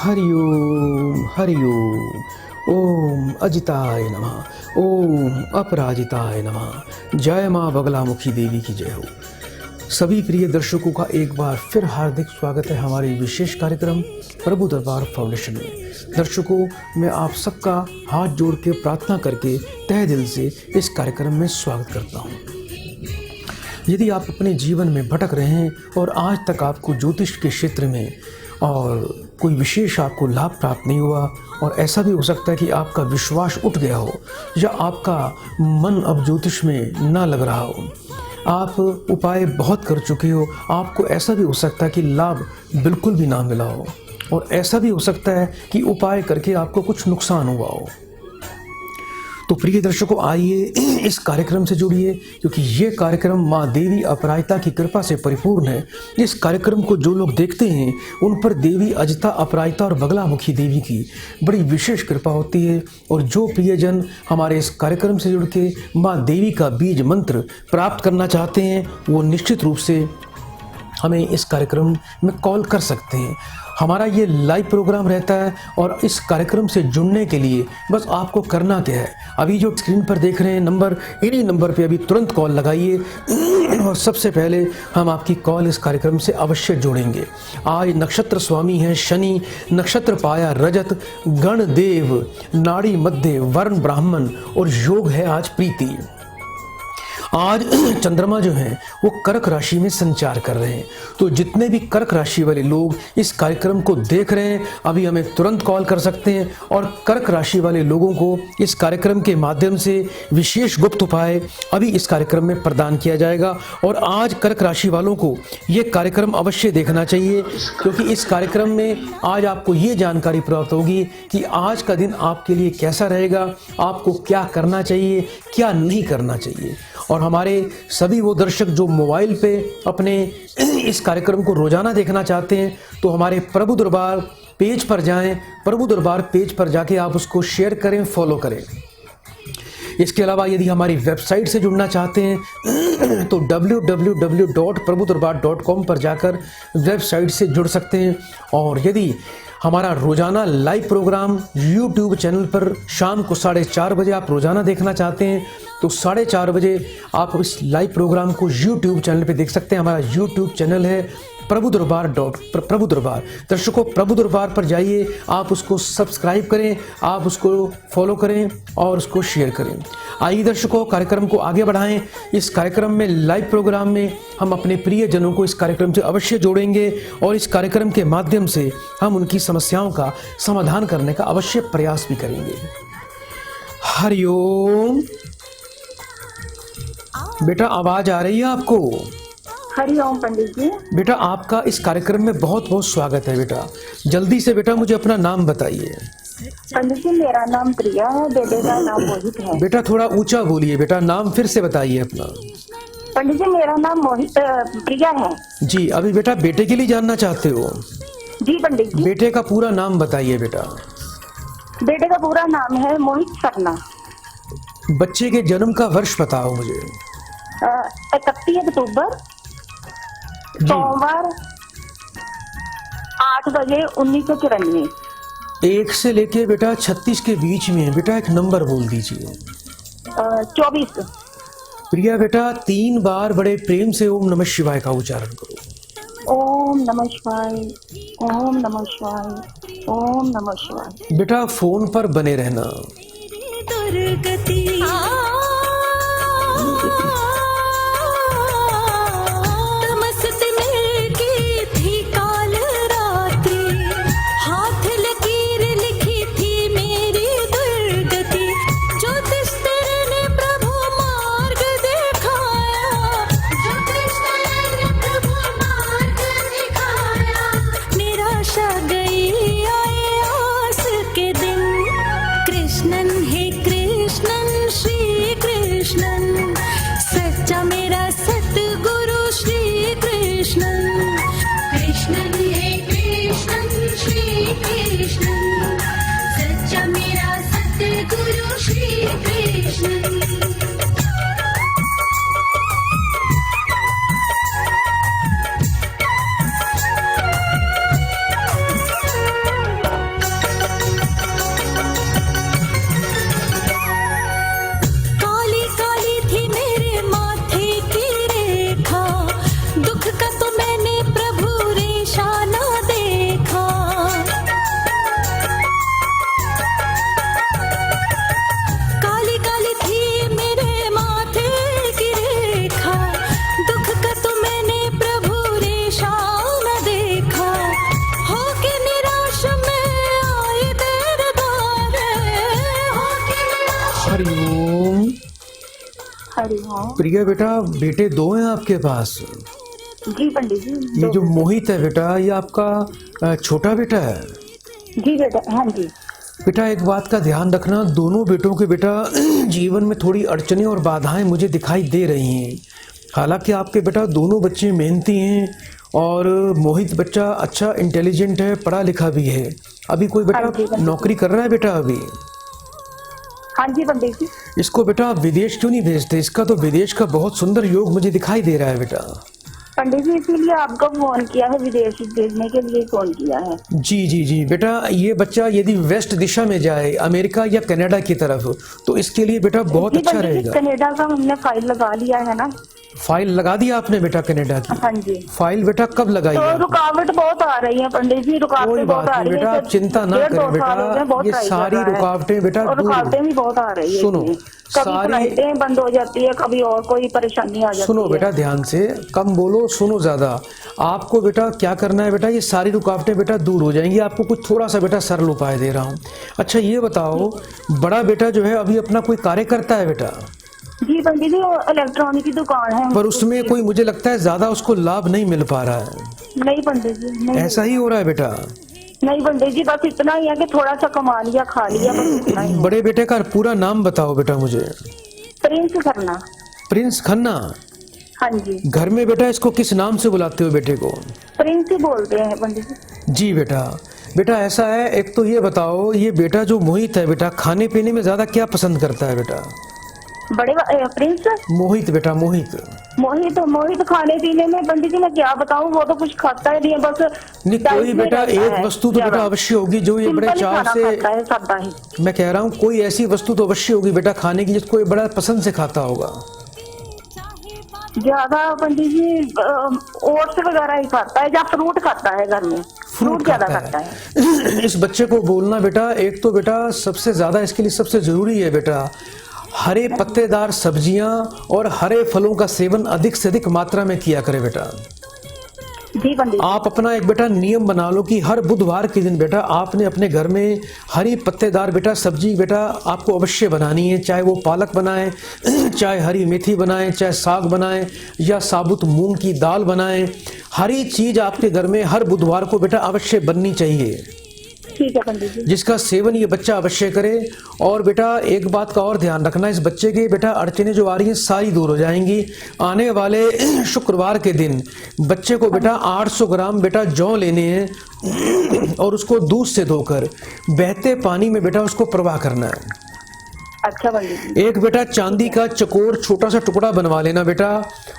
हरि ओम। ओम अजिताय नमः। ओम अपराजिताय नमः। जय माँ बगलामुखी देवी की जय हो। सभी प्रिय दर्शकों का एक बार फिर हार्दिक स्वागत है हमारे विशेष कार्यक्रम प्रभु दरबार फाउंडेशन में। दर्शकों, मैं आप सबका हाथ जोड़ के प्रार्थना करके तहे दिल से इस कार्यक्रम में स्वागत करता हूँ। यदि आप अपने जीवन में भटक रहे हैं और आज तक आपको ज्योतिष के क्षेत्र में और कोई विशेष आपको लाभ प्राप्त नहीं हुआ, और ऐसा भी हो सकता है कि आपका विश्वास उठ गया हो या आपका मन अब ज्योतिष में ना लग रहा हो, आप उपाय बहुत कर चुके हो, आपको ऐसा भी हो सकता है कि लाभ बिल्कुल भी ना मिला हो, और ऐसा भी हो सकता है कि उपाय करके आपको कुछ नुकसान हुआ हो। तो प्रिय दर्शकों, आइए इस कार्यक्रम से जुड़िए, क्योंकि ये कार्यक्रम माँ देवी अपराजिता की कृपा से परिपूर्ण है। इस कार्यक्रम को जो लोग देखते हैं उन पर देवी अजिता, अपराजिता और बगलामुखी देवी की बड़ी विशेष कृपा होती है। और जो प्रियजन हमारे इस कार्यक्रम से जुड़ के माँ देवी का बीज मंत्र प्राप्त करना चाहते हैं, वो निश्चित रूप से हमें इस कार्यक्रम में कॉल कर सकते हैं। हमारा ये लाइव प्रोग्राम रहता है, और इस कार्यक्रम से जुड़ने के लिए बस आपको करना क्या है, अभी जो स्क्रीन पर देख रहे हैं नंबर, इन्हीं नंबर पे अभी तुरंत कॉल लगाइए और सबसे पहले हम आपकी कॉल इस कार्यक्रम से अवश्य जोड़ेंगे। आज नक्षत्र स्वामी हैं शनि, नक्षत्र पाया रजत, गण देव, नाड़ी मध्य, वर्ण ब्राह्मण और योग है आज प्रीति। आज चंद्रमा जो है वो कर्क राशि में संचार कर रहे हैं। तो जितने भी कर्क राशि वाले लोग इस कार्यक्रम को देख रहे हैं, अभी हमें तुरंत कॉल कर सकते हैं, और कर्क राशि वाले लोगों को इस कार्यक्रम के माध्यम से विशेष गुप्त उपाय अभी इस कार्यक्रम में प्रदान किया जाएगा। और आज कर्क राशि वालों को ये कार्यक्रम अवश्य देखना चाहिए, क्योंकि इस कार्यक्रम में आज आपको ये जानकारी प्राप्त होगी कि आज का दिन आपके लिए कैसा रहेगा, आपको क्या करना चाहिए, क्या नहीं करना चाहिए। और हमारे सभी वो दर्शक जो मोबाइल पे अपने इस कार्यक्रम को रोजाना देखना चाहते हैं, तो हमारे प्रभु दरबार पेज पर जाएं। प्रभु दरबार पेज पर जाके आप उसको शेयर करें, फॉलो करें। इसके अलावा यदि हमारी वेबसाइट से जुड़ना चाहते हैं तो www.prabhudarbar.com पर जाकर वेबसाइट से जुड़ सकते हैं। और यदि हमारा रोजाना लाइव प्रोग्राम YouTube चैनल पर शाम को 4:30 बजे आप रोजाना देखना चाहते हैं, तो 4:30 बजे आप इस लाइव प्रोग्राम को YouTube चैनल पे देख सकते हैं। हमारा YouTube चैनल है प्रभु दरबार। दर्शकों, प्रभु दरबार पर जाइए, आप उसको सब्सक्राइब करें, आप उसको फॉलो करें और उसको शेयर करें। आइए दर्शकों, कार्यक्रम को आगे बढ़ाएं। इस कार्यक्रम में, लाइव प्रोग्राम में हम अपने प्रियजनों को इस कार्यक्रम से अवश्य जोड़ेंगे, और इस कार्यक्रम के माध्यम से हम उनकी समस्याओं का समाधान करने का अवश्य प्रयास भी करेंगे। हरिओम। बेटा, आवाज आ रही है आपको? हरिओम पंडित जी। बेटा, आपका इस कार्यक्रम में बहुत बहुत स्वागत है। बेटा, जल्दी से बेटा मुझे अपना नाम बताइए। पंडित जी, मेरा नाम प्रिया है, बेटे का नाम मोहित है। बेटा, थोड़ा ऊंचा बोलिए बेटा, नाम फिर से बताइए अपना। पंडित जी, मेरा नाम मोहित प्रिया है जी। अभी बेटा बेटे के लिए जानना चाहते हो? जी पंडित जी। बेटे का पूरा नाम बताइए बेटा। बेटे का पूरा नाम है मोहित शर्मा। बच्चे के जन्म का वर्ष बताओ मुझे। 31 अक्टूबर, सोमवार, 8 बजे 1994। 1 से लेके बेटा 36 के बीच में बेटा एक नंबर बोल दीजिए। 24। प्रिया बेटा, 3 बार बड़े प्रेम से ओम नमः शिवाय का उच्चारण करो। ओम नमः शिवाय, ओम नमः शिवाय, ओम नमः शिवाय। बेटा, फोन पर बने रहना। कृष्णन हे कृष्णन श्री हरिओम। प्रिय बेटा, बेटे दो हैं आपके पास। जी पंडित जी। ये जो मोहित है बेटा, ये आपका छोटा बेटा है। जी बेटा, हाँ जी। बेटा एक बात का ध्यान रखना, दोनों बेटों के बेटा जीवन में थोड़ी अड़चनें और बाधाएं मुझे दिखाई दे रही हैं। हालांकि आपके बेटा दोनों बच्चे मेहनती हैं और मोहित बच्चा अच्छा इंटेलिजेंट है, पढ़ा लिखा भी है। अभी कोई हाँ जी, बेटा नौकरी कर रहा है बेटा अभी? हाँ जी पंडित जी। इसको बेटा आप विदेश क्यों नहीं भेजते? इसका तो विदेश का बहुत सुंदर योग मुझे दिखाई दे रहा है बेटा। पंडित जी इसीलिए आपको फोन किया है, विदेश भेजने के लिए फोन किया है। जी जी जी बेटा, ये बच्चा यदि वेस्ट दिशा में जाए, अमेरिका या कनाडा की तरफ, तो इसके लिए बेटा बहुत जी अच्छा पंडित जी, रहेगा। कनाडा का हमने फाइल लगा लिया है ना। फाइल लगा दी आपने बेटा कनाडा की? हाँ जी। फाइल बेटा कब लगाई तो है? रुकावट बहुत आ रही है पंडित जी, कोई रुकावटें बहुत बात आ नहीं रही बेटा, है। आप चिंता ना करें बेटा, ये सारी रुकावटें बेटा और दूर। रुकावटें भी बहुत आ रही है। सुनो, कभी सारी फ्लाइटें बंद हो जाती है, कभी और कोई परेशानी आ जाती है। सुनो बेटा, ध्यान से, कम बोलो, सुनो ज्यादा। आपको बेटा क्या करना है बेटा, ये सारी रुकावटें बेटा दूर हो जाएंगी। आपको कुछ थोड़ा सा बेटा सरल उपाय दे रहा हूँ। अच्छा ये बताओ, बड़ा बेटा जो है अभी अपना कोई कार्य करता है बेटा? जी पंडित जी, इलेक्ट्रॉनिक की दुकान है। पर उसमें कोई मुझे लगता है ज्यादा उसको लाभ नहीं मिल पा रहा है। नहीं पंडित जी, नहीं। ऐसा ही हो रहा है बेटा? नहीं पंडित जी, बस इतना ही है कि थोड़ा सा कमा लिया, खा लिया, बस इतना ही है। बड़े बेटे का पूरा नाम बताओ बेटा मुझे। प्रिंस करना। प्रिंस खन्ना। हाँ जी। घर में बेटा इसको किस नाम से बुलाते हो बेटे को? प्रिंस ही बोलते हैं पंडित जी। जी बेटा। बेटा ऐसा है, एक तो ये बताओ, ये बेटा जो मोहित है बेटा, खाने पीने में ज्यादा क्या पसंद करता है बेटा? बड़े प्रिंस मोहित बेटा, मोहित। मोहित खाने पीने में पंडित जी मैं क्या बताऊं, वो तो कुछ खाता ही नहीं है, बस नहीं कोई बेटा एक वस्तु तो बेटा अवश्य होगी जो ये बड़े चाव से खाता है, सादा ही। मैं कह रहा हूँ कोई ऐसी वस्तु तो अवश्य होगी बेटा खाने की जिसको ये बड़ा पसंद से खाता होगा। ज्यादा पंडित जी ओट्स वगैरह ही खाता है, या फ्रूट खाता है घर में, फ्रूट ज्यादा खाता है। इस बच्चे को बोलना बेटा, एक तो बेटा सबसे ज्यादा इसके लिए सबसे जरूरी है बेटा, हरे पत्तेदार सब्जियां और हरे फलों का सेवन अधिक से अधिक मात्रा में किया करे बेटा। जी पंडित। आप अपना एक बेटा नियम बना लो कि हर बुधवार के दिन बेटा आपने अपने घर में हरी पत्तेदार बेटा सब्जी बेटा आपको अवश्य बनानी है। चाहे वो पालक बनाएं, चाहे हरी मेथी बनाएं, चाहे साग बनाएं या साबुत मूंग की दाल बनाएं, हरी चीज आपके घर में हर बुधवार को बेटा अवश्य बननी चाहिए। ठीक है पंडित जी। जिसका सेवन ये बच्चा अवश्य करे। और बेटा एक बात का और ध्यान रखना, इस बच्चे के बेटा अड़चने जो आ रही हैं सारी दूर हो जाएंगी। आने वाले शुक्रवार के दिन बच्चे को बेटा 800 ग्राम बेटा जौ लेने हैं और उसको दूध से धोकर बहते पानी में बेटा उसको प्रवाह करना है। अच्छा पंडित जी। एक बेटा चांदी का चकोर छोटा सा टुकड़ा बनवा लेना बेटा,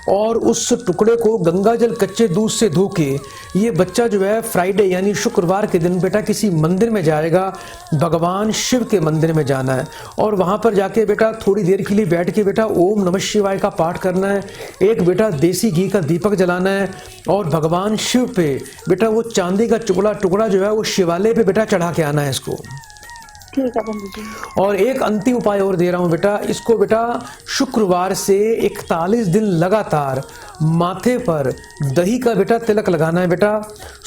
और उस टुकड़े को गंगा जल कच्चे दूध से धो के ये बच्चा जो है फ्राइडे यानी शुक्रवार के दिन बेटा किसी मंदिर में जाएगा, भगवान शिव के मंदिर में जाना है और वहां पर जाके बेटा थोड़ी देर के लिए बैठ के बेटा ओम नमः शिवाय का पाठ करना है। एक बेटा देसी घी का दीपक जलाना है और भगवान शिव पे बेटा वो चांदी का टुकड़ा जो है वो शिवालय पे बेटा चढ़ा के आना है इसको। ठीक है पंडित जी। और एक अंतिम उपाय और दे रहा हूं बेटा, इसको बेटा शुक्रवार से 41 दिन लगातार माथे पर दही का बेटा तिलक लगाना है बेटा।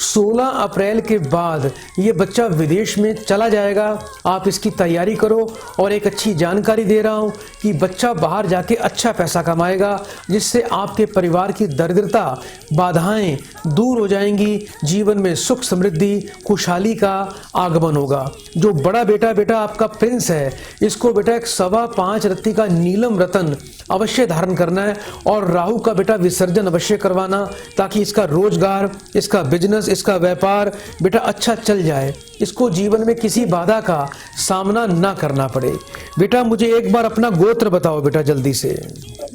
16 अप्रैल के बाद ये बच्चा विदेश में चला जाएगा, आप इसकी तैयारी करो। और एक अच्छी जानकारी दे रहा हूं कि बच्चा बाहर जाके अच्छा पैसा कमाएगा, जिससे आपके परिवार की दरिद्रता बाधाएं दूर हो जाएंगी, जीवन में सुख समृद्धि खुशहाली का आगमन होगा। जो बड़ा बेटा आपका प्रिंस है, इसको बेटा एक 5.25 रत्ती का नीलम रतन अवश्य धारण करना है और राहु का बेटा विसर्जन अवश्य करवाना, ताकि इसका रोजगार, इसका बिजनेस, इसका व्यापार बेटा अच्छा चल जाए, इसको जीवन में किसी बाधा का सामना ना करना पड़े। बेटा मुझे एक बार अपना गोत्र बताओ बेटा जल्दी से।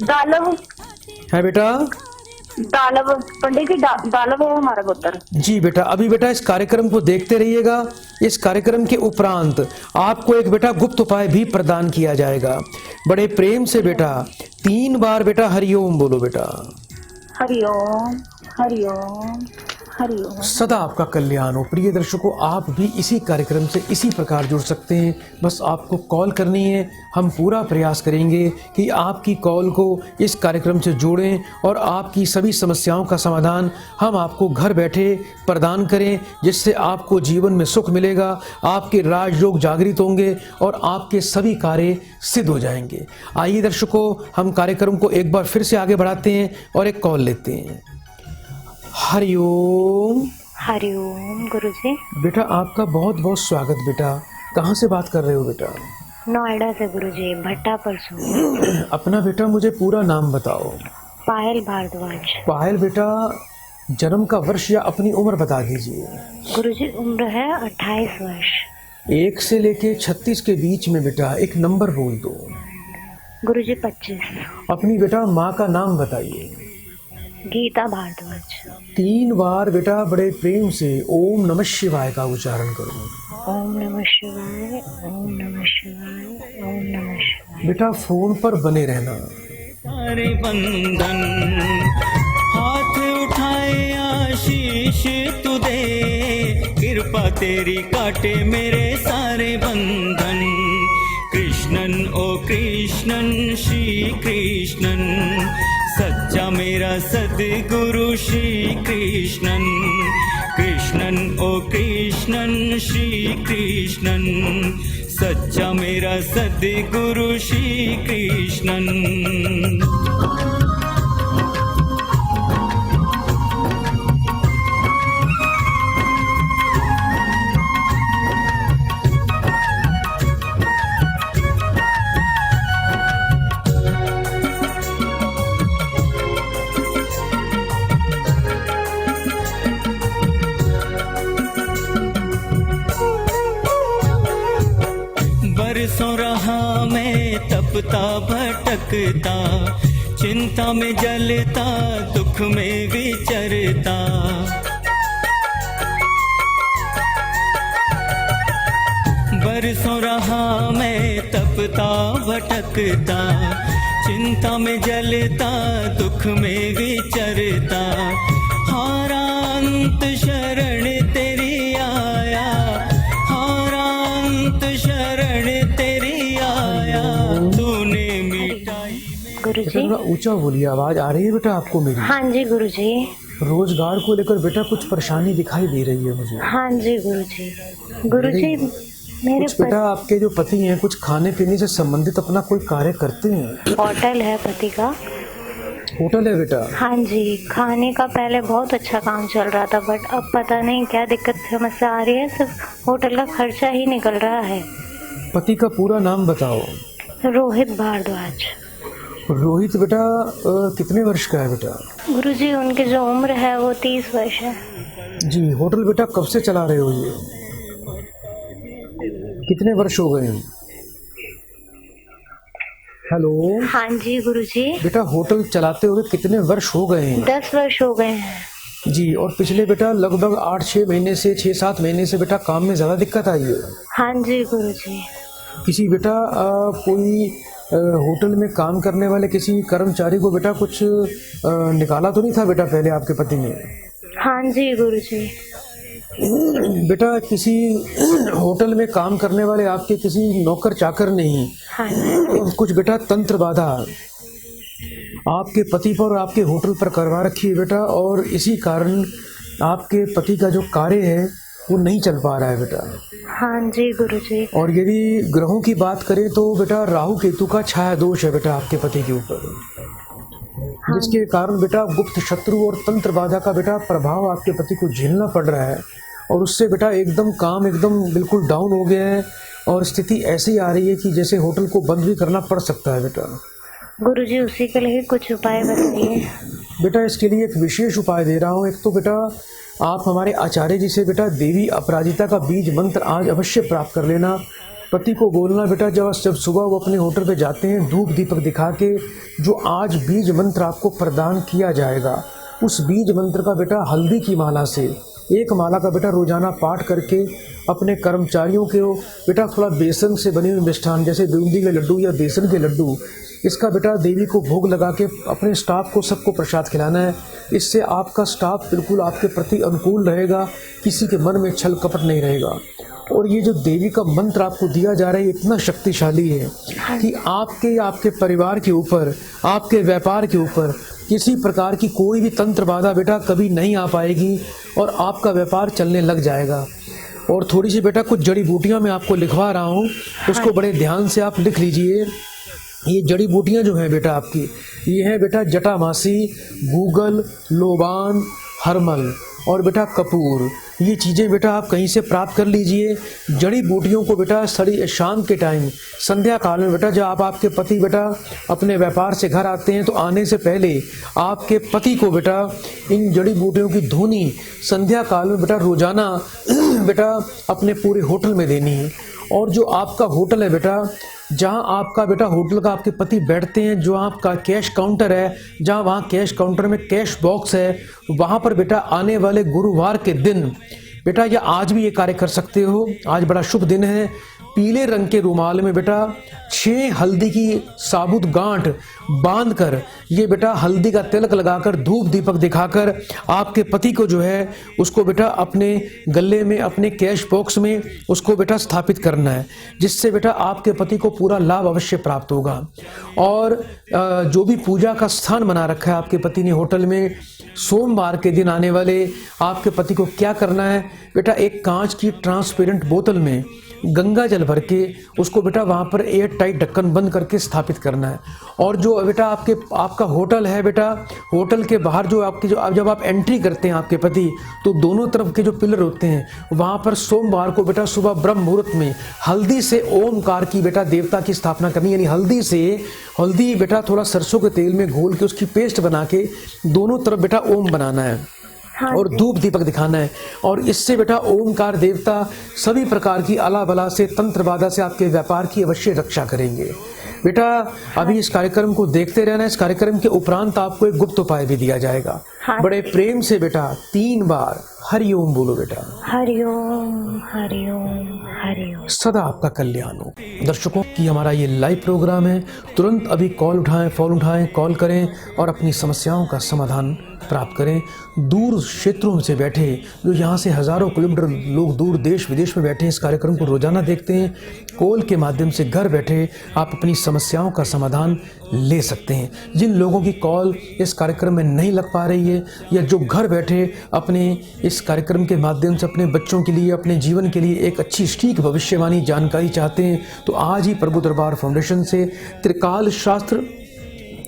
दालव है बेटा? दालव पंडित जी, दालव है हमारा गोत्र। जी बेटा, अभी बेटा इस कार्यक्रम को देखते रहिएगा। इस कार्यक्रम के उपरांत आपको एक बेटा गुप्त उपाय भी प्रदान किया जाएगा। बड़े प्रेम से बेटा 3 बार बेटा हरिओम बोलो बेटा। हरिओम हरिओम हरिओम। सदा आपका कल्याण हो। प्रिय दर्शकों, आप भी इसी कार्यक्रम से इसी प्रकार जुड़ सकते हैं। बस आपको कॉल करनी है। हम पूरा प्रयास करेंगे कि आपकी कॉल को इस कार्यक्रम से जोड़ें और आपकी सभी समस्याओं का समाधान हम आपको घर बैठे प्रदान करें, जिससे आपको जीवन में सुख मिलेगा, आपके राजयोग जागृत होंगे और आपके सभी कार्य सिद्ध हो जाएंगे। आइए दर्शकों, हम कार्यक्रम को एक बार फिर से आगे बढ़ाते हैं और एक कॉल लेते हैं। हरिओम। हरिओम गुरुजी। बेटा आपका बहुत बहुत स्वागत। बेटा कहाँ से बात कर रहे हो बेटा? नोएडा से गुरुजी, भट्टा परसों। अपना बेटा मुझे पूरा नाम बताओ। पायल भारद्वाज। पायल बेटा, जन्म का वर्ष या अपनी उम्र बता दीजिए। गुरुजी उम्र है 28 वर्ष। 1 से लेके 36 के बीच में बेटा एक नंबर बोल दो। गुरुजी 25। अपनी बेटा माँ का नाम बताइए। गीता भारद्वाज। 3 बार बेटा बड़े प्रेम से ओम नमः शिवाय का उच्चारण करो। ओम नमः शिवाय, ओम नमः शिवाय, ओम नमः शिवाय। बेटा फोन पर बने रहना। सारे बंधन हाथ उठाए आशीष तू दे, कृपा तेरी काटे मेरे सारे बंधन। कृष्णन ओ कृष्णन श्री कृष्णन, सच्चा मेरा सद्गुरु श्री कृष्णन। कृष्णन ओ कृष्णन श्री कृष्णन, सच्चा मेरा सद्गुरु श्री कृष्णन। बरसों रहा मैं तपता भटकता, चिंता में जलता दुख में विचरता। बरसों रहा मैं तपता भटकता, चिंता में जलता दुख में विचरता। हारा अंत शरण तेरी आया, हारा अंत शरण तेरी आया, तूने मिटाई। गुरुजी। थोड़ा ऊंचा बोलिए, आवाज आ रही है बेटा आपको मेरी? हाँ जी गुरुजी। रोजगार को लेकर बेटा कुछ परेशानी दिखाई दे रही है मुझे। हाँ जी गुरुजी। गुरुजी मेरे कुछ बेटा आपके जो पति हैं कुछ खाने पीने से संबंधित अपना कोई कार्य करते हैं? होटल है पति का। होटल है बेटा? हाँ जी, खाने का पहले बहुत अच्छा काम चल रहा था, बट अब पता नहीं क्या दिक्कत समस्या आ रही है, सिर्फ होटल का खर्चा ही निकल रहा है। पति का पूरा नाम बताओ। रोहित भारद्वाज। रोहित बेटा कितने वर्ष का है बेटा? गुरुजी उनकी जो उम्र है वो 30 वर्ष है। जी, होटल बेटा कब से चला रहे हो ये? कितने वर्ष हो गए हैं? हेलो। हाँ जी गुरुजी। बेटा होटल चलाते हुए कितने वर्ष हो गए हैं? 10 वर्ष हो गए हैं। जी, और पिछले बेटा लगभग 8-6 महीने से 6-7 महीने से बेटा काम में ज़्यादा दिक्कत आई है? हाँ जी गुरुजी। किसी बेटा कोई होटल में काम करने वाले किसी कर्मचारी को बेटा कुछ निकाला तो नहीं था बेटा पहले आपके पति ने? हाँ जी गुरुजी। बेटा किसी होटल में काम करने वाले आपके किसी नौकर चाकर ने ही हाँ जी। कुछ बेटा तंत्र बाधा आपके पति पर और आपके होटल पर करवा रखी है बेटा, और इसी कारण आपके पति का जो कार्य है वो नहीं चल पा रहा है बेटा। हाँ जी गुरुजी। और यदि ग्रहों की बात करें तो बेटा राहु केतु का छाया दोष है बेटा आपके पति के ऊपर, जिसके कारण बेटा गुप्त शत्रु और तंत्र बाधा का बेटा प्रभाव आपके पति को झेलना पड़ रहा है, और उससे बेटा एकदम काम एकदम बिल्कुल डाउन हो गया है, और स्थिति ऐसी आ रही है कि जैसे होटल को बंद भी करना पड़ सकता है बेटा। गुरुजी उसी के लिए कुछ उपाय बताइए। बेटा इसके लिए एक विशेष उपाय दे रहा हूँ। एक तो बेटा आप हमारे आचार्य जी से बेटा देवी अपराजिता का बीज मंत्र आज अवश्य प्राप्त कर लेना। पति को बोलना बेटा जब सुबह वो अपने होटल पे जाते हैं धूप दीपक दिखा के जो आज बीज मंत्र आपको प्रदान किया जाएगा, उस बीज मंत्र का बेटा हल्दी की माला से एक माला का बेटा रोजाना पाठ करके अपने कर्मचारियों को बेटा थोड़ा बेसन से बने हुए मिष्ठान जैसे बूंदी के लड्डू या बेसन के लड्डू, इसका बेटा देवी को भोग लगा के अपने स्टाफ को सबको प्रसाद खिलाना है। इससे आपका स्टाफ बिल्कुल आपके प्रति अनुकूल रहेगा, किसी के मन में छल कपट नहीं रहेगा। और ये जो देवी का मंत्र आपको दिया जा रहा है इतना शक्तिशाली है कि आपके परिवार के ऊपर, आपके व्यापार के ऊपर किसी प्रकार की कोई भी तंत्र बाधा बेटा कभी नहीं आ पाएगी और आपका व्यापार चलने लग जाएगा। और थोड़ी सी बेटा कुछ जड़ी बूटियां मैं आपको लिखवा रहा हूँ, उसको बड़े ध्यान से आप लिख लीजिए। ये जड़ी बूटियां जो हैं बेटा आपकी, ये है बेटा जटामासी, गूगल, लोबान, हरमल और बेटा कपूर। ये चीज़ें बेटा आप कहीं से प्राप्त कर लीजिए। जड़ी बूटियों को बेटा शाम के टाइम संध्या काल में बेटा, जब आपके पति बेटा अपने व्यापार से घर आते हैं तो आने से पहले आपके पति को बेटा इन जड़ी बूटियों की धुनी संध्या काल में बेटा रोजाना बेटा अपने पूरे होटल में देनी है। और जो आपका होटल है बेटा, जहां आपका बेटा होटल का आपके पति बैठते हैं, जो आपका कैश काउंटर है, जहां वहां कैश काउंटर में कैश बॉक्स है, वहां पर बेटा आने वाले गुरुवार के दिन बेटा, या आज भी ये कार्य कर सकते हो, आज बड़ा शुभ दिन है। पीले रंग के रुमाल में बेटा 6 हल्दी की साबुत गांठ बांध कर, ये बेटा हल्दी का तिलक लगाकर धूप दीपक दिखाकर आपके पति को जो है उसको बेटा अपने गले में, अपने कैश बॉक्स में उसको बेटा स्थापित करना है, जिससे बेटा आपके पति को पूरा लाभ अवश्य प्राप्त होगा। और जो भी पूजा का स्थान बना रखा है आपके पति ने होटल में, सोमवार के दिन आने वाले आपके पति को क्या करना है बेटा, एक कांच की ट्रांसपेरेंट बोतल में गंगा जल भर के उसको बेटा वहाँ पर एयर टाइट ढक्कन बंद करके स्थापित करना है। और जो बेटा आपका होटल है बेटा, होटल के बाहर जो आपकी जब आप एंट्री करते हैं आपके पति, तो दोनों तरफ के जो पिलर होते हैं वहाँ पर सोमवार को बेटा सुबह ब्रह्म मुहूर्त में हल्दी से ओमकार की बेटा देवता की स्थापना करनी, यानी हल्दी बेटा थोड़ा सरसों के तेल में घोल के उसकी पेस्ट बना के दोनों तरफ बेटा ओम बनाना है और धूप दीपक दिखाना है। और इससे बेटा ओमकार देवता सभी प्रकार की अला बला से, तंत्र बाधा से आपके व्यापार की अवश्य रक्षा करेंगे। बेटा अभी इस कार्यक्रम को देखते रहना। इस कार्यक्रम के उपरांत आपको एक गुप्त उपाय भी दिया जाएगा। बड़े प्रेम से बेटा 3 बार हरिओम बोलो बेटा। हरिओम हरिओम हरिओम। सदा आपका कल्याण हो। दर्शकों की हमारा ये लाइव प्रोग्राम है, तुरंत अभी कॉल उठाएं, फोन उठाएं, कॉल करें और अपनी समस्याओं का समाधान प्राप्त करें। दूर क्षेत्रों से बैठे, जो यहाँ से हज़ारों किलोमीटर लोग दूर देश विदेश में बैठे इस कार्यक्रम को रोजाना देखते हैं, कॉल के माध्यम से घर बैठे आप अपनी समस्याओं का समाधान ले सकते हैं। जिन लोगों की कॉल इस कार्यक्रम में नहीं लग पा रही है, या जो घर बैठे अपने इस कार्यक्रम के माध्यम से अपने बच्चों के लिए, अपने जीवन के लिए एक अच्छी सटीक भविष्यवाणी जानकारी चाहते हैं, तो आज ही प्रभु दरबार फाउंडेशन से त्रिकाल शास्त्र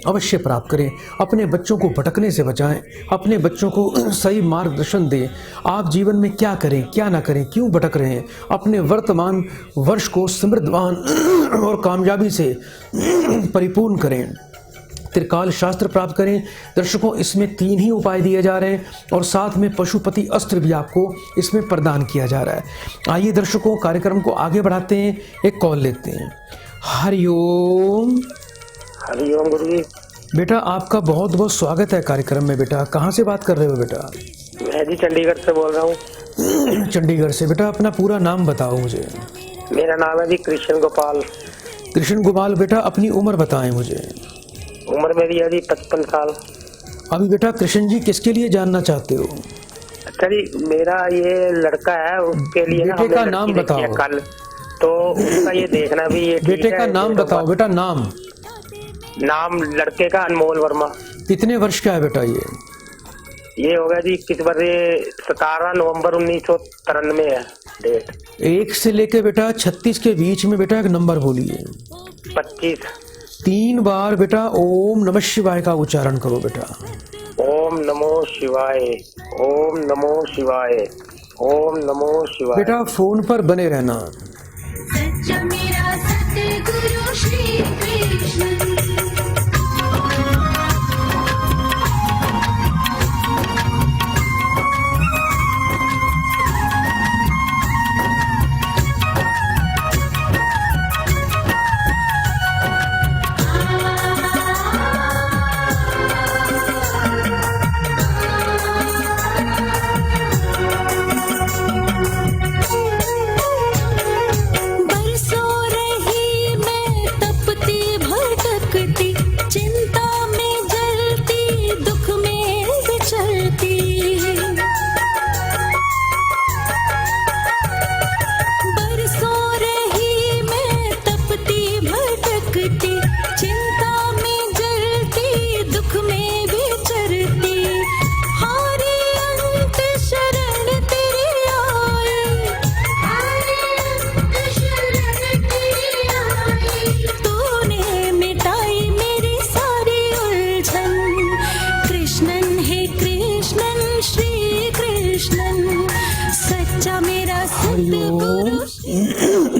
अवश्य प्राप्त करें। अपने बच्चों को भटकने से बचाएं, अपने बच्चों को सही मार्गदर्शन दें। आप जीवन में क्या करें, क्या ना करें, क्यों भटक रहे हैं, अपने वर्तमान वर्ष को समृद्धवान और कामयाबी से परिपूर्ण करें। त्रिकाल शास्त्र प्राप्त करें। दर्शकों, इसमें 3 ही उपाय दिए जा रहे हैं और साथ में पशुपति अस्त्र भी आपको इसमें प्रदान किया जा रहा है। आइए दर्शकों, कार्यक्रम को आगे बढ़ाते हैं, एक कॉल लेते हैं। हरिओम। हरिओम गुरुजी। बेटा आपका बहुत बहुत स्वागत है कार्यक्रम में। बेटा कहाँ से बात कर रहे हो बेटा? मैं जी चंडीगढ़ से बोल रहा हूँ। चंडीगढ़ से। बेटा अपना पूरा नाम बताओ मुझे। मेरा नाम है जी कृष्ण गोपाल। कृष्ण गोपाल। बेटा अपनी उम्र बताएं मुझे। उम्र मेरी है जी 55 साल। अभी बेटा कृष्ण जी किसके लिए जानना चाहते हो? अच्छा जी, मेरा ये लड़का है, उसके लिए बेटे का नाम बताओ। कल तो उसका ये देखना भी ये बेटे का नाम बताओ बेटा। नाम लड़के का अनमोल वर्मा। कितने वर्ष का है बेटा? ये होगा जी 17 नवंबर 1993 है डेट। 1 से लेके बेटा 36 के बीच में बेटा एक नंबर बोलिए। 25। 3 बार बेटा ओम नमः शिवाय का उच्चारण करो बेटा। ओम नमो शिवाय, ओम नमो शिवाय, ओम नमो शिवाय। बेटा फोन पर बने रहना। सच्चा मेरा सतगुरु श्री कृष्ण।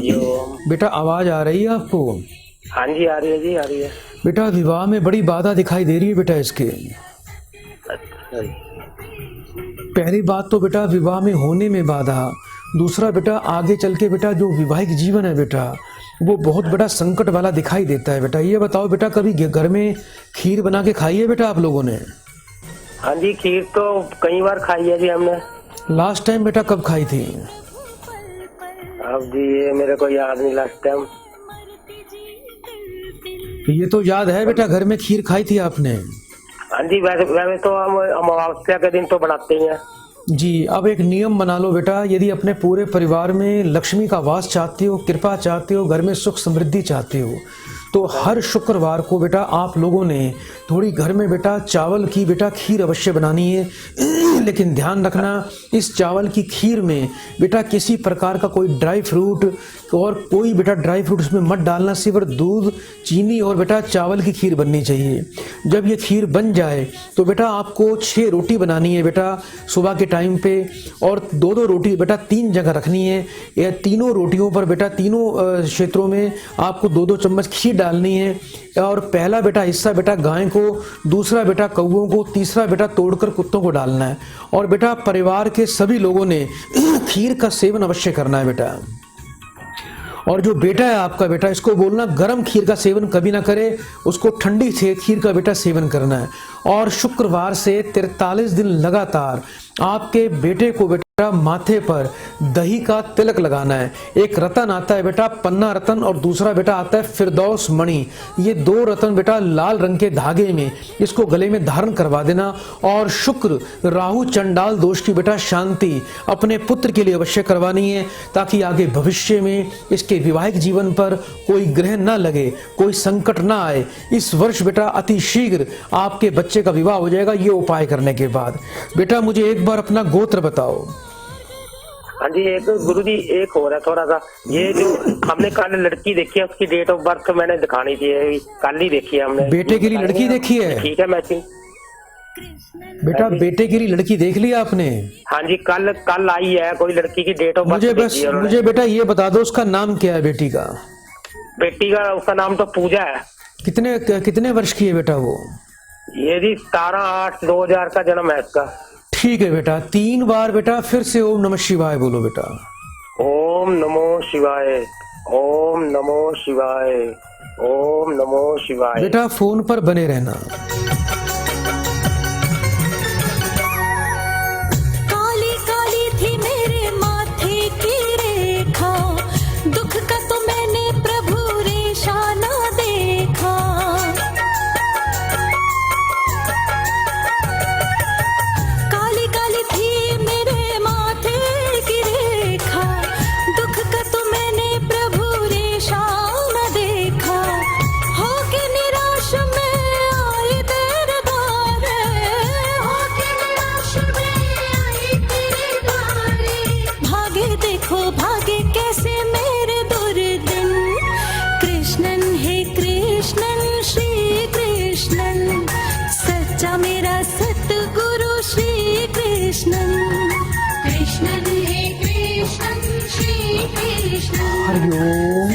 हरिओम। बेटा आवाज आ रही है आपको? हाँ जी आ रही है जी, आ रही है। बेटा विवाह में बड़ी बाधा दिखाई दे रही है बेटा इसके। अच्छा जी। पहली बात तो बेटा विवाह में होने में बाधा, दूसरा बेटा आगे चल के बेटा जो वैवाहिक जीवन है बेटा वो बहुत बड़ा संकट वाला दिखाई देता है बेटा। ये बताओ बेटा कभी घर में खीर बना के खाई है बेटा आप लोगों ने? हाँ जी खीर तो कई बार खाई है जी हमने। लास्ट टाइम बेटा कब खाई थी? अब जी ये मेरे को याद नहीं लास्ट टाइम। ये तो याद है बेटा घर में खीर खाई थी आपने? हाँ जी वैसे तो हम अमावस्या के दिन तो बनाते ही हैं जी। अब एक नियम बना लो बेटा, यदि अपने पूरे परिवार में लक्ष्मी का वास चाहते हो, कृपा चाहते हो, घर में सुख समृद्धि चाहते हो, तो हर शुक्रवार को बेटा आप लोगों ने थोड़ी घर में बेटा चावल की बेटा खीर अवश्य बनानी है। लेकिन ध्यान रखना इस चावल की खीर में बेटा किसी प्रकार का कोई ड्राई फ्रूट और कोई बेटा ड्राई फ्रूट उसमें मत डालना, सिर्फ दूध, चीनी और बेटा चावल की खीर बननी चाहिए। जब ये खीर बन जाए तो बेटा आपको 6 रोटी बनानी है बेटा सुबह के टाइम पे, और 2-2 रोटी बेटा 3 जगह रखनी है। या तीनों रोटियों पर बेटा तीनों क्षेत्रों में आपको 2-2 चम्मच खीर डालनी है। और पहला बेटा हिस्सा बेटा गाय को, दूसरा बेटा कौवों को, तीसरा बेटा तोड़कर कुत्तों को डालना है। और बेटा परिवार के सभी लोगों ने खीर का सेवन अवश्य करना है बेटा। और जो बेटा है आपका बेटा इसको बोलना गर्म खीर का सेवन कभी ना करे, उसको ठंडी से खीर का बेटा सेवन करना है। और शुक्रवार से 43 दिन लगातार आपके बेटे को बेटा माथे पर दही का तिलक लगाना है। एक रतन आता है बेटा पन्ना रतन, और दूसरा बेटा आता है फिरदौस मणि। ये 2 रतन बेटा लाल रंग के धागे में इसको गले में धारण करवा देना। और शुक्र राहु चंडाल दोष की बेटा शांति अपने पुत्र के लिए अवश्य करवानी है, ताकि आगे भविष्य में इसके विवाहिक जीवन पर कोई ग्रह न लगे, कोई संकट ना आए। इस वर्ष बेटा अति शीघ्र आपके बच्चे का विवाह हो जाएगा ये उपाय करने के बाद। बेटा मुझे एक बार अपना गोत्र बताओ। हाँ जी एक गुरुजी एक हो रहा है थोड़ा सा, ये जो हमने कल लड़की देखी है उसकी डेट ऑफ बर्थ मैंने दिखानी थी, कल ही देखी है हमने। बेटे के लिए लड़की देखी है? ठीक है मैचिंग। बेटा बेटे के लिए लड़की देख ली आपने? हाँ जी कल आई है कोई लड़की की डेट ऑफ बर्थ। मुझे बेटा ये बता दो उसका नाम क्या है बेटी का? बेटी का उसका नाम तो पूजा है। कितने वर्ष की है बेटा वो? ये जी 17/8/2000 का जन्म है इसका। ठीक है बेटा 3 बार बेटा फिर से ओम नमः शिवाय बोलो बेटा। ओम नमो शिवाय, ओम नमो शिवाय, ओम नमो शिवाय। बेटा फोन पर बने रहना। काली काली थी मेरे माथे की रेखा, दुख का तो मैंने प्रभु रेशा ना देखा। काली काली थी मेरे माथे की रेखा, दुख का तो मैंने प्रभु रेशा ना देखा। होके निराश में आई तेरे द्वारे, होके निराश में आई तेरे द्वारे। भागे देखो भागे कैसे मेरे दुर्दिन, कृष्णन है कृष्णन श्री कृष्णन, सच्चा मेरा सतगुरु श्री कृष्णन। कृष्णन है कृष्णन श्री कृष्णन। हरिओम।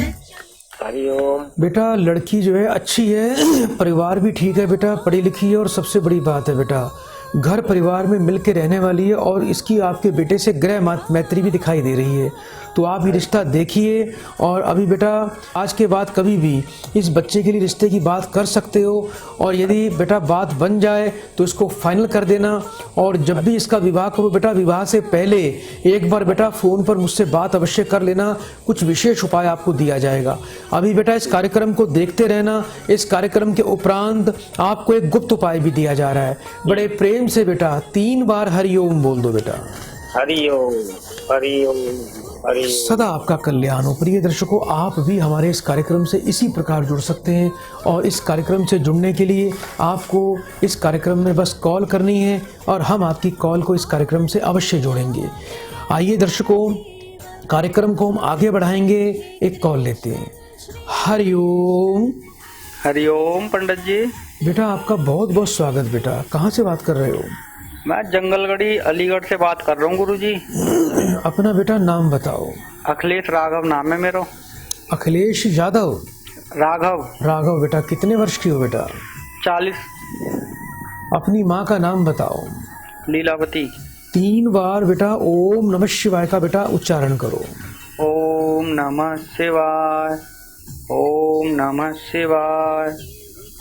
हरिओम। बेटा लड़की जो है अच्छी है, परिवार भी ठीक है बेटा, पढ़ी लिखी है, और सबसे बड़ी बात है बेटा घर परिवार में मिलके रहने वाली है। और इसकी आपके बेटे से ग्रह मैत्री भी दिखाई दे रही है। तो आप ये रिश्ता देखिए, और अभी बेटा आज के बाद कभी भी इस बच्चे के लिए रिश्ते की बात कर सकते हो। और यदि बेटा बात बन जाए तो इसको फाइनल कर देना। और जब भी इसका विवाह करो बेटा विवाह से पहले एक बार बेटा फ़ोन पर मुझसे बात अवश्य कर लेना, कुछ विशेष उपाय आपको दिया जाएगा। अभी बेटा इस कार्यक्रम को देखते रहना। इस कार्यक्रम के उपरांत आपको एक गुप्त उपाय भी दिया जा रहा है। बड़े प्रेम से बेटा 3 बार हरिओम बोल दो बेटा। हरिओम हरिओम हरिओम। सदा आपका कल्याण हो। प्रिय दर्शकों आप भी हमारे इस कार्यक्रम से इसी प्रकार जुड़ सकते हैं, और इस कार्यक्रम से जुड़ने के लिए आपको इस कार्यक्रम में बस कॉल करनी है, और हम आपकी कॉल को इस कार्यक्रम से अवश्य जोड़ेंगे। आइए दर्शकों कार्यक्रम को हम आगे बढ़ाएंगे, एक कॉल लेते हैं। हरिओम। हरिओम पंडित जी। बेटा आपका बहुत बहुत स्वागत। बेटा कहाँ से बात कर रहे हो? मैं जंगलगढ़ी अलीगढ़ से बात कर रहा हूँ गुरुजी। अपना बेटा नाम बताओ। अखिलेश राघव नाम है मेरा। अखिलेश यादव। राघव। राघव बेटा कितने वर्ष की हो बेटा? 40। अपनी माँ का नाम बताओ। लीलावती। 3 बार बेटा ओम नमः शिवाय का बेटा उच्चारण करो। ओम नमः शिवाय, ओम नमः शिवाय,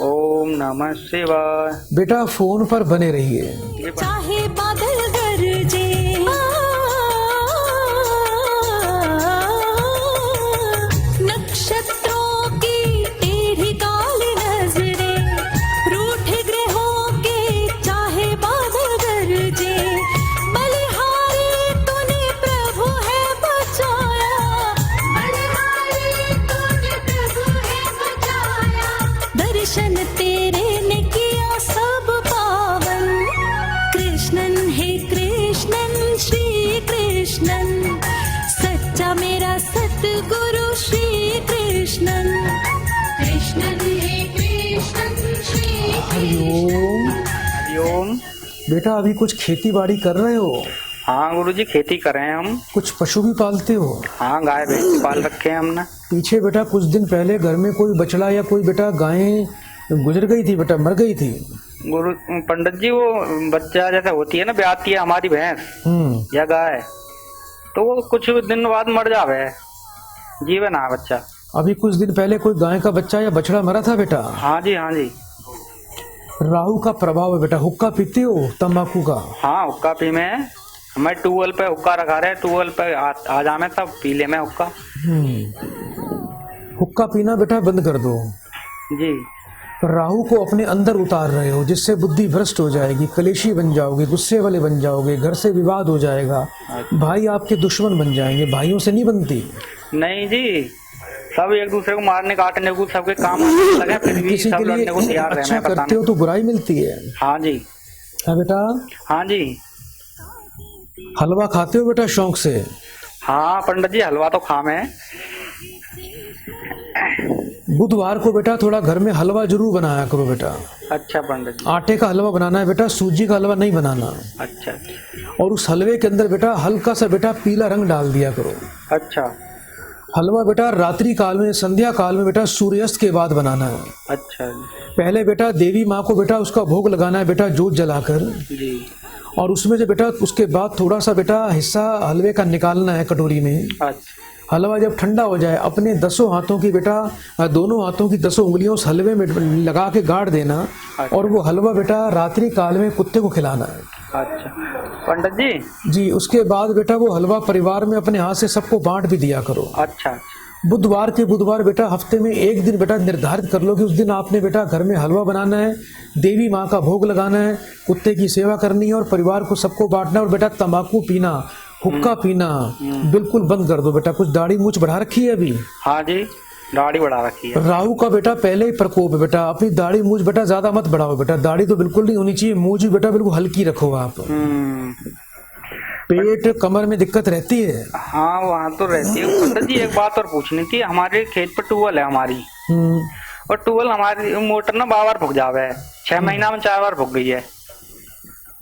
ओम नमः शिवाय। बेटा फोन पर बने रहिए। चाहे बादल गरजे, नक्षत्रों की टेढ़ी काली नजरें, रूठे ग्रहों के चाहे बादल गरजे, बलिहारी तूने प्रभु है बचाया, बलिहारी तूने प्रभु है बचाया, दर्शन तेरे ने किया सब पावन, कृष्णन है कृष्णन श्री कृष्णन, सच्चा मेरा सतगुरु श्री कृष्णन, कृष्णन है कृष्णन श्री हरिओम। हरिओम। बेटा अभी कुछ खेती बाड़ी कर रहे हो? हाँ गुरुजी, खेती कर रहे हैं हम। कुछ पशु भी पालते हो? हाँ, गाय भैंस पाल रखे हैं हमने। पीछे बेटा कुछ दिन पहले घर में कोई बछड़ा या कोई बेटा गायें गुजर गई थी बेटा, मर गई थी। गुरु पंडित जी, वो बच्चा जैसे होती है ना, ब्याती है हमारी भैंस या गाय, तो वो कुछ दिन बाद मर जावे, जीवन है बच्चा। अभी कुछ दिन पहले कोई गाय का बच्चा या बछड़ा मरा था बेटा? हाँ जी, हाँ जी। राहु का प्रभाव है बेटा। हुक्का पीते हो तंबाकू का? हाँ, हुक्का पी में हमें ट्यूबवेल पे हुक्का रखा रहे, ट्यूबवेल पे आ जामे तब पी ले में हुक्का। हुक्का पीना बेटा बंद कर दो जी। राहु को अपने अंदर उतार रहे हो, जिससे बुद्धि भ्रष्ट हो जाएगी, कलेशी बन जाओगे, गुस्से वाले बन जाओगे, घर से विवाद हो जाएगा, भाई आपके दुश्मन बन जाएंगे। भाइयों से नहीं बनती। नहीं जी, सब एक दूसरे को मारने काटने को सबके काम लगे, फिर भी किसी सब के लड़ने को लिए तैयार अच्छा रहना है। करते हो तो बुराई मिलती है। हाँ जी। हाँ बेटा। हाँ जी। हलवा खाते हो बेटा शौक से? हाँ पंडित जी, हलवा तो खामे। बुधवार को बेटा थोड़ा घर में हलवा जरूर बनाया करो बेटा। अच्छा पंडित जी। आटे का हलवा बनाना है बेटा, सूजी का हलवा नहीं बनाना। अच्छा। और उस हलवे के अंदर बेटा हल्का सा बेटा पीला रंग डाल दिया करो। अच्छा। हलवा बेटा रात्रि काल में, संध्या काल में बेटा सूर्यास्त के बाद बनाना है। अच्छा पहले बेटा देवी माँ को बेटा उसका भोग लगाना है बेटा, जोत जलाकर जी। और उसमें से बेटा उसके बाद थोड़ा सा बेटा हिस्सा हलवे का निकालना है कटोरी में। अच्छा। हलवा जब ठंडा हो जाए अपने 10 हाथों की बेटा, दोनों हाथों की 10 उंगलियों उस हलवे में लगा के गाड़ देना। अच्छा। और वो हलवा बेटा रात्रि काल में कुत्ते को खिलाना है। अच्छा पंडित जी। जी। उसके बाद बेटा वो हलवा परिवार में अपने हाथ से सबको बांट भी दिया करो। अच्छा। बुधवार के बुधवार बेटा हफ्ते में एक दिन बेटा निर्धारित कर लो कि उस दिन आपने बेटा घर में हलवा बनाना है, देवी माँ का भोग लगाना है, कुत्ते की सेवा करनी है और परिवार को सबको बांटना है। और बेटा तंबाकू पीना, हुक्का पीना बिल्कुल बंद कर दो बेटा। कुछ दाढ़ी मूछ बढ़ा रखी है अभी? हाँ जी, दाढ़ी बढ़ा रखी है। राहु का बेटा पहले ही प्रकोप है बेटा। अपनी दाढ़ी मूछ बेटा ज्यादा मत बढ़ाओ बेटा, दाढ़ी तो बिल्कुल नहीं होनी चाहिए, मूछ भी बेटा बिल्कुल हल्की रखो आप। पेट कमर में दिक्कत रहती है? हाँ वहाँ तो रहती है। पंडित जी एक बात और पूछनी थी, हमारे खेत पर ट्यूबवेल है हमारी, और ट्यूबवेल हमारी मोटर ना बार फूक जावे है, 6 महीना में 4 बार फूक गई है।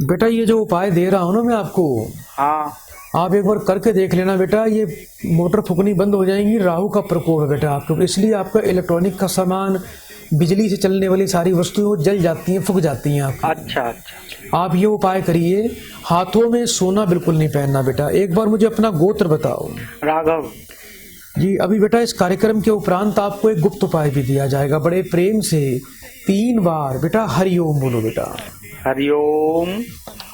बेटा ये जो उपाय दे रहा हूँ ना मैं आपको, हाँ आप एक बार करके देख लेना बेटा, ये मोटर फूकनी बंद हो जाएंगी। राहु का प्रकोप है बेटा आपको, इसलिए आपका इलेक्ट्रॉनिक का सामान, बिजली से चलने वाली सारी वस्तुएं जल जाती हैं, फूक जाती हैं आपकी। अच्छा अच्छा। आप ये उपाय करिए, हाथों में सोना बिल्कुल नहीं पहनना बेटा। एक बार मुझे अपना गोत्र बताओ। राघव जी। अभी बेटा इस कार्यक्रम के उपरांत आपको एक गुप्त उपाय भी दिया जाएगा, बड़े प्रेम से 3 बार बेटा हरिओम बोलो बेटा। हरिओम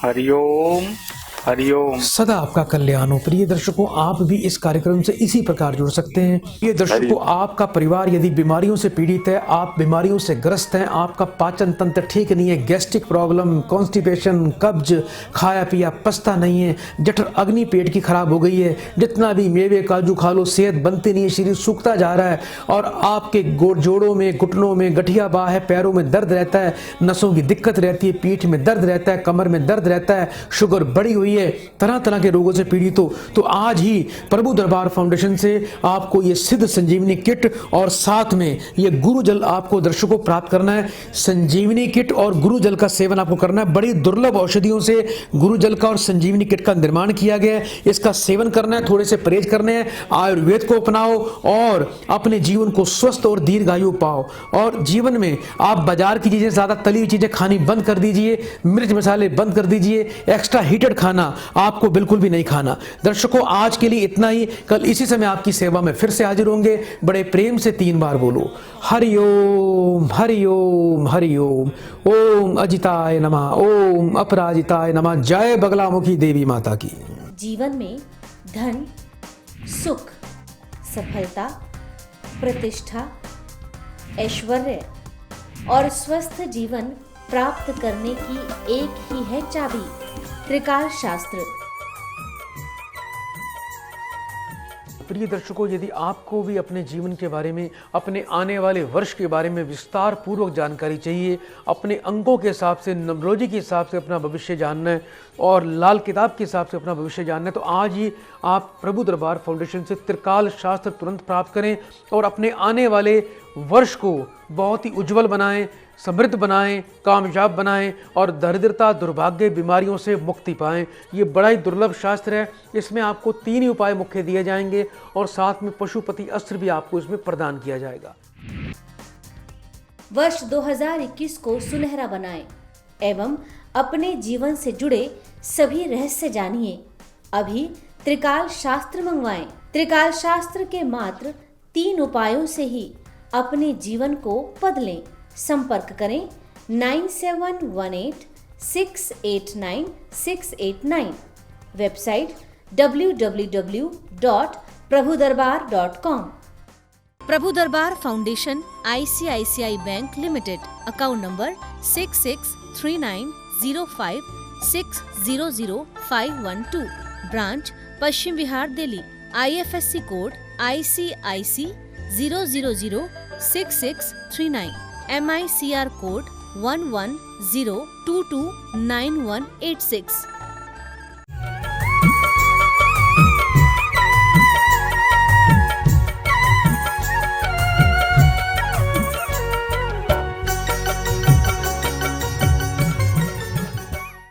हरिओम हरिओम। सदा आपका कल्याण हो। प्रिय दर्शकों, आप भी इस कार्यक्रम से इसी प्रकार जुड़ सकते हैं। प्रिय दर्शकों, आपका परिवार यदि बीमारियों से पीड़ित है, आप बीमारियों से ग्रस्त हैं, आपका पाचन तंत्र ठीक नहीं है, गैस्ट्रिक प्रॉब्लम, कॉन्स्टिपेशन, कब्ज, खाया पिया पचता नहीं है, जठर अग्नि पेट की खराब हो गई है, जितना भी मेवे काजू खा लो सेहत बनती नहीं है, शरीर सूखता जा रहा है, और आपके जोड़ों में, घुटनों में गठिया बाह है, पैरों में दर्द रहता है, नसों की दिक्कत रहती है, पीठ में दर्द रहता है, कमर में दर्द रहता है, शुगर बढ़ी हुई हुई है, तरह तरह के रोगों से पीड़ित हो, तो आज ही प्रभु दरबार फाउंडेशन से आपको ये सिद्ध संजीवनी किट और साथ में ये गुरु जल आपको दर्शकों प्राप्त करना है। संजीवनी किट और गुरु जल का सेवन आपको करना है। बड़ी दुर्लभ औषधियों से गुरु जल का और संजीवनी किट का निर्माण किया गया है। इसका सेवन करना है, थोड़े से परहेज करने हैं, आयुर्वेद को अपनाओ और अपने जीवन को स्वस्थ और दीर्घायु पाओ। और जीवन में आप बाजार की चीजें, ज्यादा तली हुई चीजें खानी बंद कर दीजिए, मिर्च मसाले बंद कर दीजिए, एक्स्ट्रा हीटेड खाना आपको बिल्कुल भी नहीं खाना। दर्शकों, आज के लिए इतना ही। कल इसी समय आपकी सेवा में फिर से हाजिर होंगे। बड़े प्रेम से 3 बार बोलो, हरिओम हरिओम हरिओम। ओम अजिताय नमः, ओम अपराजिताय नमः। जय बगलामुखी देवी माता की। जीवन में धन, सुख, सफलता, प्रतिष्ठा, ऐश्वर्य और स्वस्थ जीवन प्राप्त करने की एक ही है चाबी, त्रिकाल शास्त्र। प्रिय दर्शकों, यदि आपको भी अपने जीवन के बारे में, अपने आने वाले वर्ष के बारे में विस्तार पूर्वक जानकारी चाहिए, अपने अंकों के हिसाब से, न्यूमरोलॉजी के हिसाब से अपना भविष्य जानना है और लाल किताब के हिसाब से अपना भविष्य जानना है, तो आज ही आप प्रभु दरबार फाउंडेशन से त्रिकाल शास्त्र तुरंत प्राप्त करें और अपने आने वाले वर्ष को बहुत ही उज्जवल बनाएं, समृद्ध बनाएं, कामयाब बनाएं और दरिद्रता, दुर्भाग्य, बीमारियों से मुक्ति पाएं। ये बड़ा ही दुर्लभ शास्त्र है। इसमें आपको 3 ही उपाय मुख्य दिए जाएंगे और साथ में पशुपति अस्त्र भी आपको इसमें प्रदान किया जाएगा। वर्ष 2021 को सुनहरा बनाएं एवं अपने जीवन से जुड़े सभी रहस्य जानिए। अभी त्रिकाल शास्त्र मंगवाएं। त्रिकाल शास्त्र के मात्र 3 उपायों से ही अपने जीवन को बदलें। संपर्क करें 9718689689। Website www.prabhudarbar.com। Prabhu Darbar foundation ICICI bank limited. Account number 663905600512। Branch Paschim Vihar Delhi. IFSC code ICIC 0006639। MICR code 1102299186।